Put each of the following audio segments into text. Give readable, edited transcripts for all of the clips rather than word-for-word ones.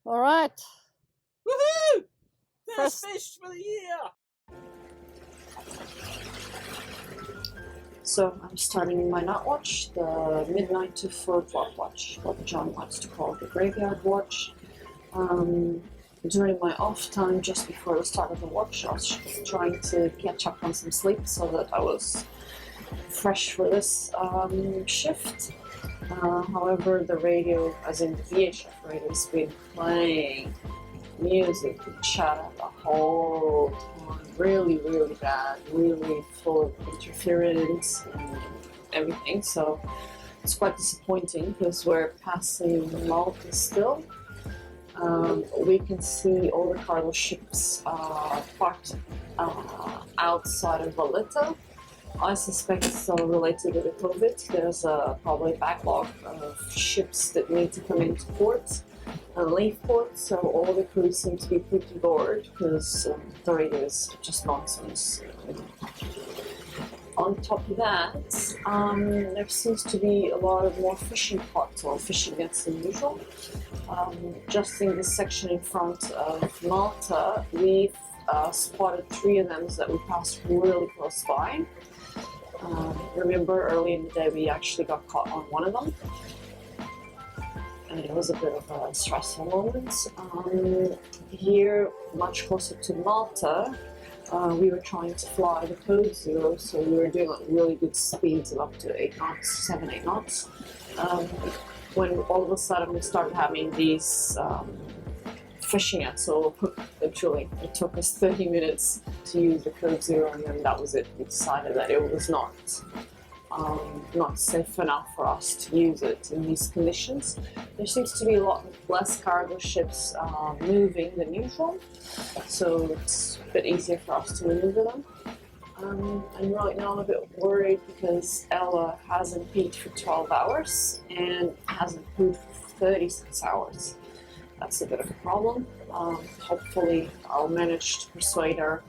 All right. Woohoo! First- First fish for the year! So I'm starting my night watch, the midnight to 4 o'clock watch, what John likes to call the graveyard watch. During my off time, just before the start of the watch, I was trying to catch up on some sleep so that I was fresh for this shift. However, the radio, as in the VHF radio, has been playing music and chatter the whole time. Really, really bad, really full of interference and everything. So it's quite disappointing because we're passing Malta still. We can see all the cargo ships parked outside of Valletta. I suspect it's all related to the COVID. There's probably a backlog of ships that need to come into port and leave port, so all the crews seem to be pretty bored because the radio is just nonsense. On top of that, there seems to be a lot of more fishing pots or fishing nets than usual. Just in this section in front of Malta, we've spotted 3 of them that we passed really close by. Remember early in the day we actually got caught on one of them, and it was a bit of a stressful moment. Here, much closer to Malta, we were trying to fly the code 0, so we were doing really good speeds of up to 8 knots, 7, 8 knots. When all of a sudden we started having these fishing at so literally it took us 30 minutes to use the code 0, and then that was it. We decided that it was not safe enough for us to use it in these conditions. There seems to be a lot less cargo ships moving than usual, so it's a bit easier for us to maneuver them. And right now I'm a bit worried because Ella hasn't peed for 12 hours and hasn't pooed for 36 hours. That's a bit of a problem. Hopefully I'll manage to persuade her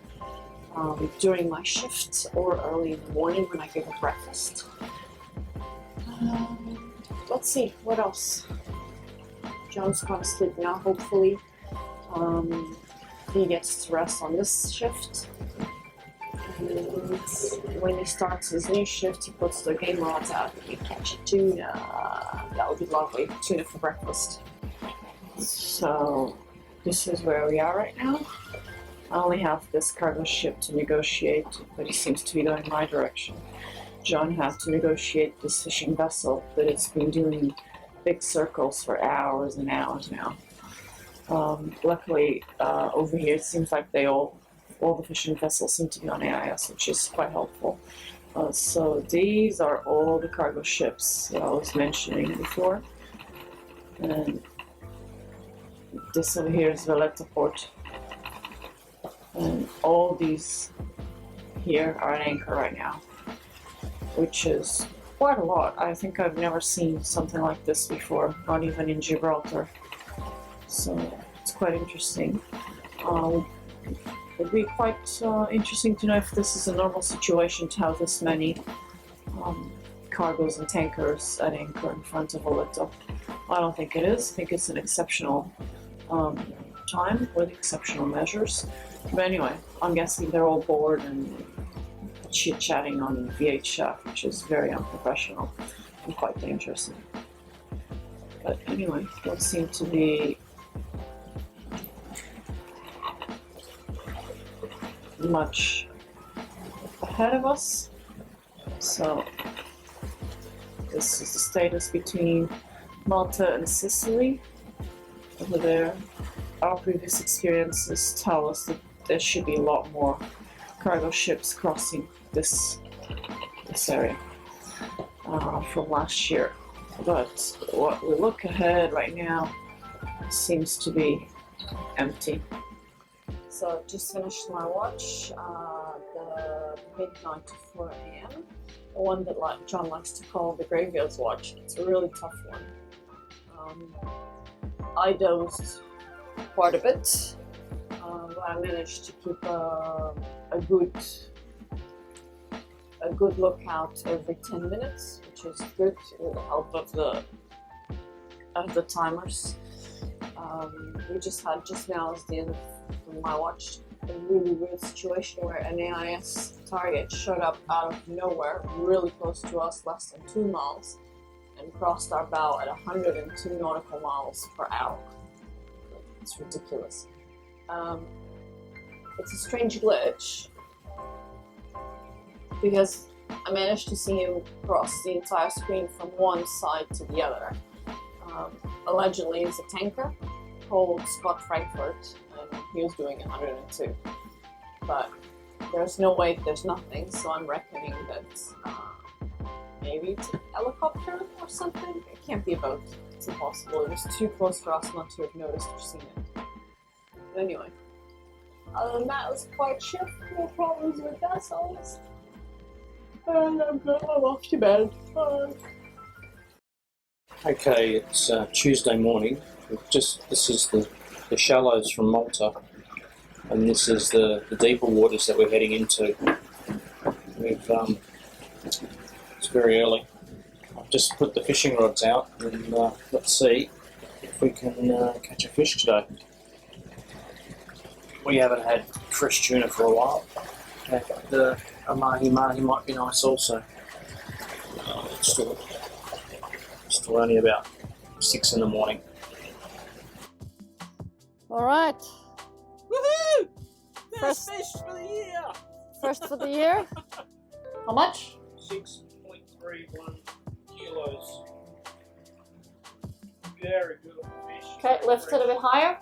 during my shift or early in the morning when I give her breakfast. Let's see, what else? John's gonna sleep now, hopefully. He gets to rest on this shift. And when he starts his new shift, he puts the game rods out and we catch a tuna. That would be lovely, tuna for breakfast. So this is where we are right now. I only have this cargo ship to negotiate, but he seems to be going my direction. John has to negotiate this fishing vessel that has been doing big circles for hours and hours now. Luckily, over here it seems like all the fishing vessels seem to be on AIS, which is quite helpful. So these are all the cargo ships that I was mentioning before. And this over here is Valletta port. And all these here are at anchor right now, which is quite a lot. I think I've never seen something like this before, not even in Gibraltar. So it's quite interesting. It'd be quite interesting to know if this is a normal situation to have this many cargoes and tankers at anchor in front of Valletta. I don't think it is. I think it's an exceptional time with exceptional measures. But anyway, I'm guessing they're all bored and chit-chatting on VHF, which is very unprofessional and quite dangerous. But anyway, don't seem to be much ahead of us. So this is the status between Malta and Sicily over there. Our previous experiences tell us that there should be a lot more cargo ships crossing this area from last year. But what we look ahead right now seems to be empty. So just finished my watch, the midnight to 4 a.m. The one that John likes to call the graveyard watch. It's a really tough one. I dozed quite a bit, but I managed to keep a good lookout every 10 minutes, which is good with the help of the timers. We just had just now as the end of my watch a really weird situation where an AIS target showed up out of nowhere, really close to us, less than 2 miles, and crossed our bow at 102 nautical miles per hour. It's ridiculous. It's a strange glitch because I managed to see him cross the entire screen from one side to the other. Allegedly, it's a tanker called Scott Frankfurt, and he was doing 102. But there's no way, there's nothing, so I'm reckoning that maybe it's a helicopter or something. It can't be a boat. It's impossible. It was too close for us not to have noticed or seen it. But anyway, other than that, it was quite chill. No problems with vessels. And I'm off to bed. Bye. Okay, it's Tuesday morning. This is the shallows from Malta, and this is the deeper waters that we're heading into. It's very early. I've just put the fishing rods out, and let's see if we can catch a fish today. We haven't had fresh tuna for a while. The mahi might be nice also. It's still only about 6 in the morning. All right, Woohoo! First- First fish for the year! first for the year. How much? 6.31 kilos. Very good fish. Okay, lift it a bit higher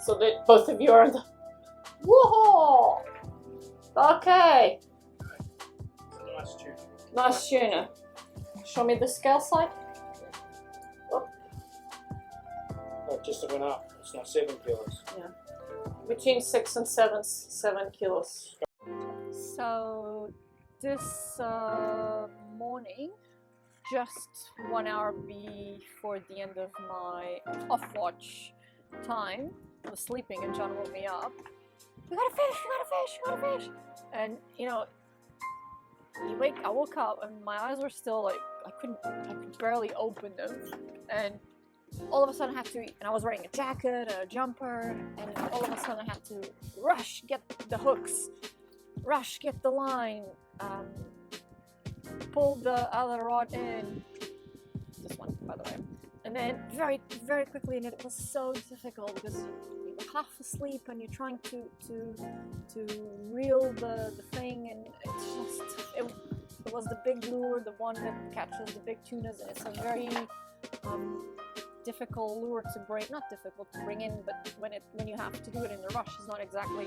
so that both of you are in the. Whoa! Okay, It's a nice tuna. nice tuna. Show me the scale side. Oh, just went up. It's now 7 kilos. Between 6 and 7 kilos. So this morning, just 1 hour before the end of my off-watch time, I was sleeping and John woke me up. We got a fish! We got a fish! We got a fish! And you know, I woke up and my eyes were still like I could barely open them, and all of a sudden I had to, and I was wearing a jacket and a jumper, and all of a sudden I had to rush, get the hooks, rush, get the line, pull the other rod in, this one by the way, and then very, very quickly, and it was so difficult because you're half asleep and you're trying to reel the thing, and it's just, it was the big lure, the one that catches the big tunas, and it's a very difficult lure to bring, not difficult to bring in, but when you have to do it in the rush, it's not exactly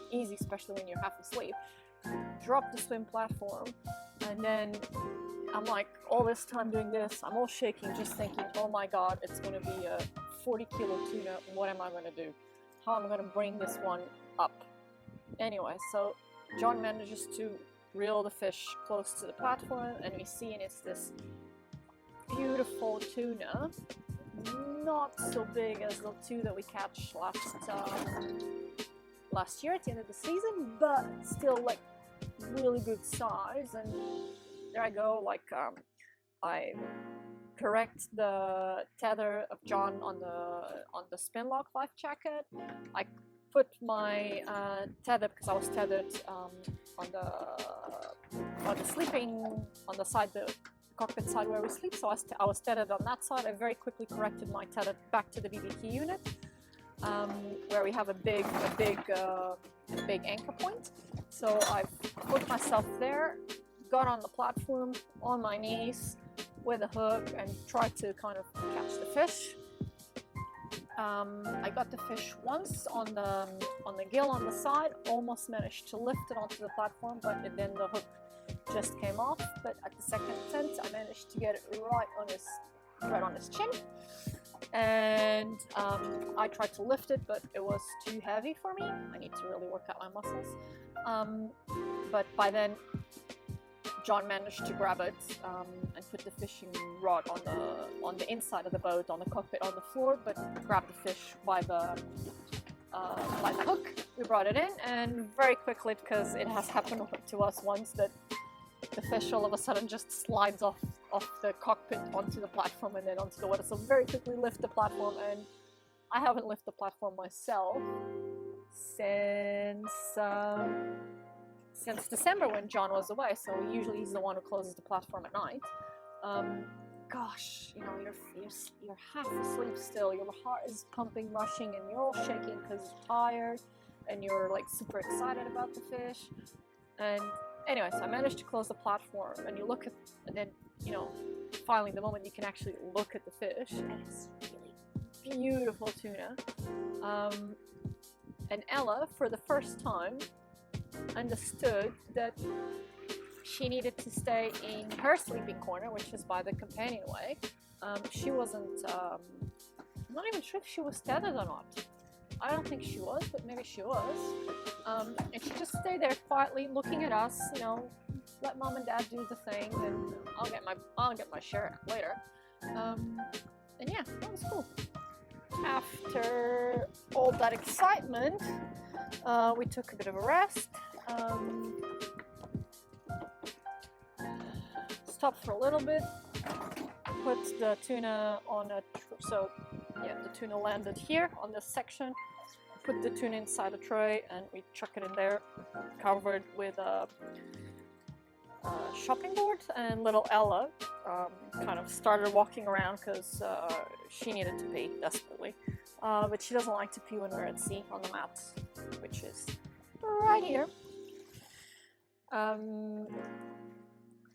easy, especially when you're half asleep. Drop the swim platform, and then I'm like, all this time doing this, I'm all shaking, just thinking, oh my god, it's going to be a 40-kilo tuna, what am I going to do? How am I going to bring this one up? Anyway, so John manages to reel the fish close to the platform, and we see, and it's this beautiful tuna, not so big as the two that we catch last year at the end of the season, but still like really good size. And there I go, like I correct the tether of John on the spin lock life jacket. I put my tether, because I was tethered on the sleeping, on the side, the cockpit side where we sleep, so I was tethered on that side. I very quickly corrected my tether back to the BBQ unit, where we have a big anchor point. So I've put myself there, got on the platform on my knees with a hook, and tried to kind of catch the fish. I got the fish once on the gill on the side, almost managed to lift it onto the platform, but then the hook just came off. But at the second attempt, I managed to get it right on his chin, and I tried to lift it, but it was too heavy for me. I need to really work out my muscles. But by then, John managed to grab it and put the fishing rod on the inside of the boat, on the cockpit, on the floor, but grabbed the fish by the hook. We brought it in, and very quickly, because it has happened to us once, that the fish all of a sudden just slides off the cockpit onto the platform and then onto the water. So very quickly lift the platform and I haven't lifted the platform myself since December when John was away. So usually he's the one who closes the platform at night. Gosh, you know, you're half asleep still. Your heart is pumping, rushing, and you're all shaking because you're tired, and you're like super excited about the fish. And anyway, so I managed to close the platform, and you look at, and then, you know, finally the moment you can actually look at the fish, and it's really beautiful tuna. And Ella, for the first time, understood that she needed to stay in her sleeping corner, which is by the companionway. She wasn't, I'm not even sure if she was tethered or not. I don't think she was, but maybe she was. And she just stayed there quietly looking at us, you know, let mom and dad do the thing, and I'll get my share later. And yeah, that was cool. After all that excitement, we took a bit of a rest. Stopped for a little bit, put the tuna on a, so yeah, the tuna landed here on this section, put the tuna inside a tray, and we chuck it in there, covered with a shopping board, and little Ella kind of started walking around because she needed to pee desperately, but she doesn't like to pee when we're at sea on the mat, which is right here.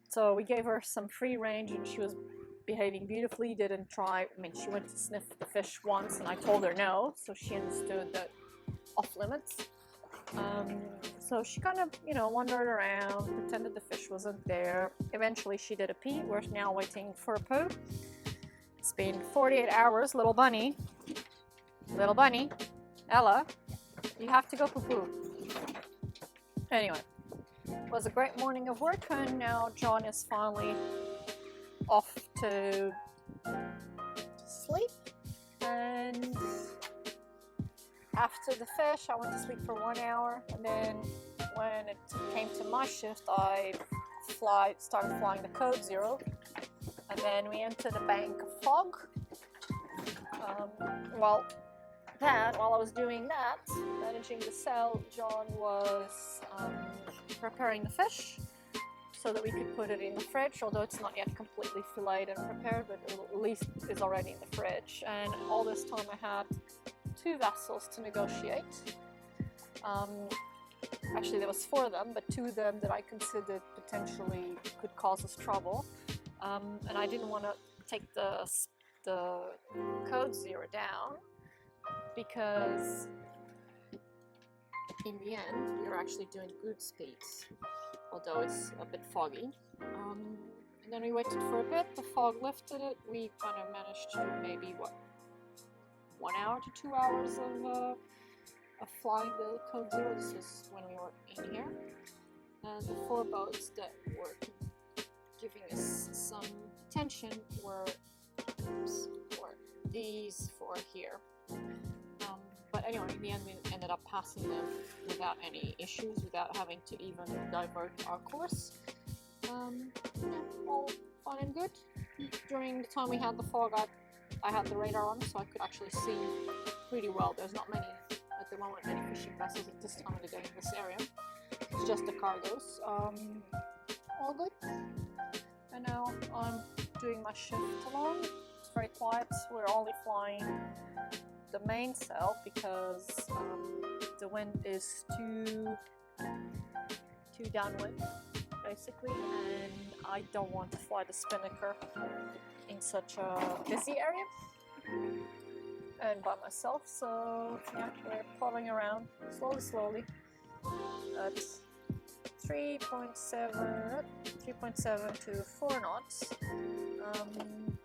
So we gave her some free range, and she was behaving beautifully. Didn't try, I mean, she went to sniff the fish once, and I told her no, so she understood that off limits. So she kind of, you know, wandered around, pretended the fish wasn't there. Eventually she did a pee. We're now waiting for a poo. It's been 48 hours, little bunny, Ella, you have to go poo-poo. Anyway, it was a great morning of work, and now John is finally off to sleep. And after the fish, I went to sleep for 1 hour, and then when it came to my shift, I started flying the code 0, and then we entered a bank of fog. While I was doing that, managing the sail, John was preparing the fish so that we could put it in the fridge, although it's not yet completely filleted and prepared, but it at least is already in the fridge. And all this time I had 2 vessels to negotiate. Actually there was 4 of them, but 2 of them that I considered potentially could cause us trouble. And I didn't want to take the code 0 down, because in the end we were actually doing good speeds, although it's a bit foggy. And then we waited for a bit, the fog lifted it, we kind of managed to maybe 1 hour to 2 hours of flying the code 0. This is when we were in here, and the 4 boats that were giving us some attention were these 4 here. But anyway, in the end we ended up passing them without any issues, without having to even divert our course. Yeah, all fun and good. During the time we had the fog, I had the radar on, so I could actually see pretty well. There's not many, at the moment, many fishing vessels at this time of the day in this area. It's just the cargoes. All good. And now I'm doing my shift alone. It's very quiet. We're only flying the mainsail because the wind is too downwind, basically, and I don't want to fly the spinnaker in such a busy area and by myself. So yeah, we're plodding around slowly at 3.7 to 4 knots,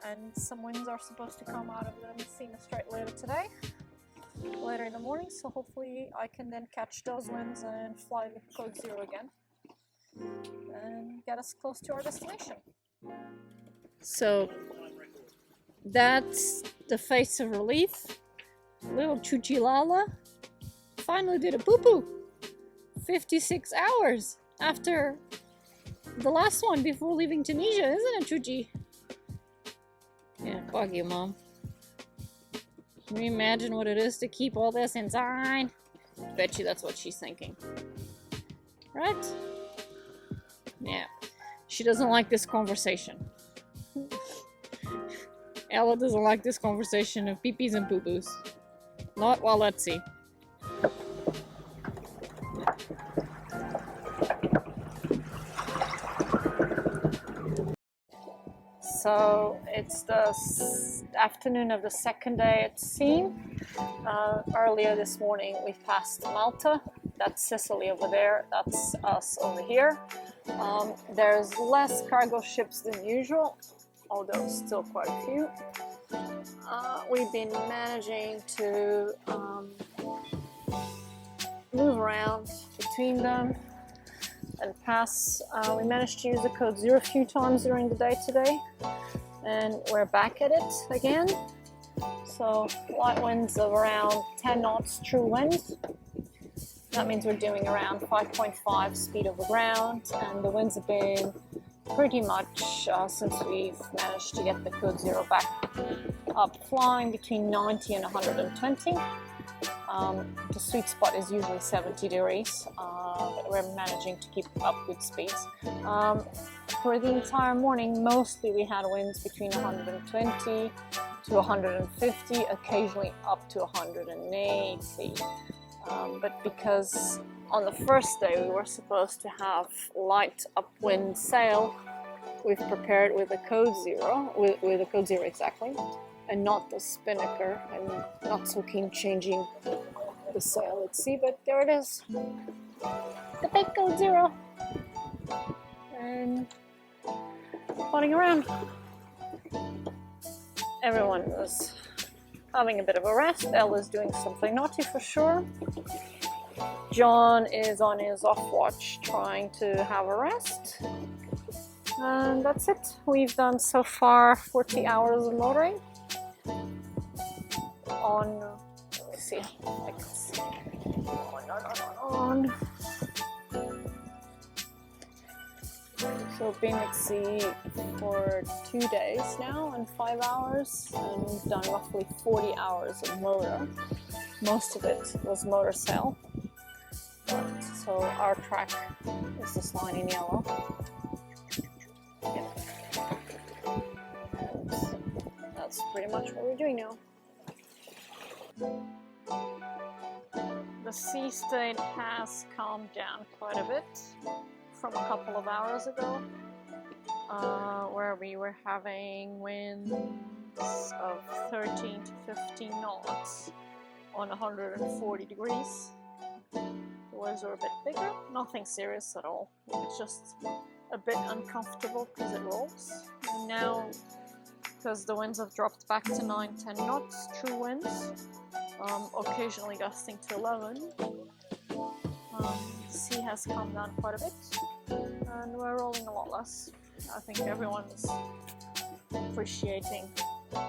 and some winds are supposed to come out of the Messina Strait later in the morning, so hopefully I can then catch those winds and fly the code 0 again and get us close to our destination. So that's the face of relief. Little Chuchilala finally did a poo-poo. 56 hours after the last one before leaving Tunisia, isn't it, Chuchi? Yeah, fuck you, Mom. Can you imagine what it is to keep all this inside? Bet you that's what she's thinking. Right? Yeah. She doesn't like this conversation. Ella doesn't like this conversation of pee-pees and poo-poos. Not while at sea. So it's the afternoon of the second day at sea. Earlier this morning we passed Malta. That's Sicily over there. That's us over here. There's less cargo ships than usual, although still quite a few. We've been managing to move around between them and pass. We managed to use the code 0 a few times during the day today, and we're back at it again. So light winds of around 10 knots true wind. That means we're doing around 5.5 speed over ground, and the winds have been pretty much since we've managed to get the code 0 back up, flying between 90 and 120. The sweet spot is usually 70 degrees, but we're managing to keep up good speeds. For the entire morning, mostly we had winds between 120 to 150, occasionally up to 180. But because on the first day we were supposed to have light upwind sail, we've prepared with a code 0, with a code 0 exactly, and not the spinnaker. I'm not so keen changing the sail at sea, but there it is. The big code 0. And plodding around. Everyone was having a bit of a rest. Ella's doing something naughty for sure. John is on his off watch trying to have a rest. And that's it. We've done so far 40 hours of motoring. Let's see, I can see. On. So being at sea for 2 days now and 5 hours, and we've done roughly 40 hours of motor. Most of it was motor sail. So our track is this line in yellow. Yep. And that's pretty much what we're doing now. The sea state has calmed down quite a bit from a couple of hours ago, where we were having winds of 13 to 15 knots on 140 degrees. The waves were a bit bigger, nothing serious at all. It's just a bit uncomfortable because it rolls. And now, because the winds have dropped back to 9-10 knots, true winds, occasionally gusting to 11, the sea has calmed down quite a bit, and we're rolling a lot less. I think everyone's appreciating the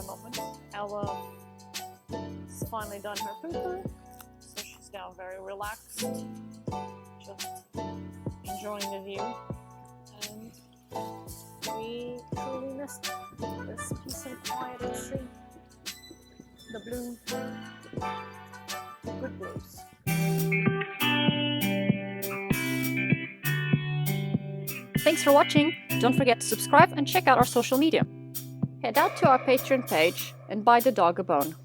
moment. Ella has finally done her poo-poo, so she's now very relaxed, just enjoying the view, and we truly missed this peace and quiet at sea. The blue, good blues. Thanks for watching. Don't forget to subscribe and check out our social media. Head out to our Patreon page and buy the dog a bone.